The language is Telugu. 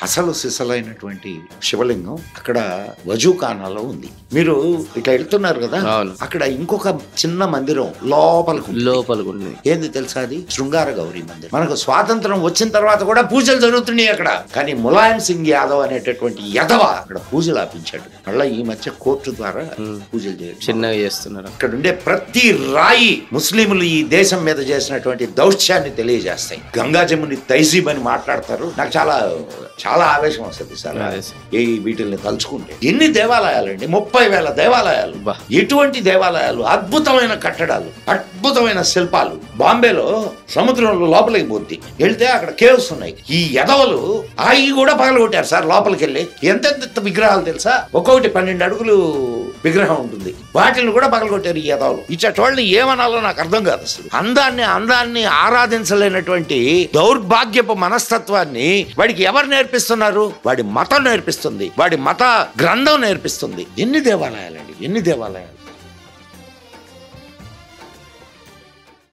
అసలు సిసలైనటువంటి శివలింగం అక్కడ వజూఖానాలో ఉంది. మీరు ఇట్లా వెళ్తున్నారు కదా, అక్కడ ఇంకొక చిన్న మందిరం లోపలికి ఉంది. ఏంది తెలుసా? అది శృంగార గౌరీ మందిరం. మనకు స్వాతంత్రం వచ్చిన తర్వాత కూడా పూజలు జరుగుతున్నాయి అక్కడ. కానీ ములాయం సింగ్ యాదవ్ అనేటటువంటి యదవ అక్కడ పూజలు ఆపించాడు. మళ్ళీ ఈ మధ్య కోర్టు ద్వారా పూజలు చేయడం చిన్నగా చేస్తున్నారు. ఇక్కడ ఉండే ప్రతి రాయి ముస్లింలు ఈ దేశం మీద చేసినటువంటి దౌత్యాన్ని తెలియజేస్తాయి. గంగా జముని తైజీబ్ అని మాట్లాడతారు. నాకు చాలా చాలా ఆవేశం వస్తుంది సార్ వీటిల్ని తలుచుకుంటే. ఎన్ని దేవాలయాలండి, 30,000 దేవాలయాలు. ఎటువంటి దేవాలయాలు, అద్భుతమైన కట్టడాలు, అద్భుతమైన శిల్పాలు. బాంబేలో సముద్రంలో లోపలికి పోద్ది, వెళ్తే అక్కడ కేవ్స్ ఉన్నాయి. ఈ యదవలు అవి కూడా పగలగొట్టారు సార్. లోపలికి వెళ్ళి ఎంతెంత విగ్రహాలు తెలుసా, ఒక్కొక్కటి 12 అడుగులు విగ్రహం ఉంటుంది. వాటిని కూడా పగలగొట్టారు ఈ యదవలు. ఇచ్చటోళ్ళని ఏమనాలో నాకు అర్థం కాదు అసలు. అందాన్ని ఆరాధించలేనటువంటి దౌర్భాగ్యపు మనస్తత్వాన్ని వాడికి ఎవరు నేర్పిస్తున్నారు? వాడి మతం నేర్పిస్తుంది, వాడి మత గ్రంథం నేర్పిస్తుంది. ఎన్ని దేవాలయాలండి, ఎన్ని దేవాలయాలు.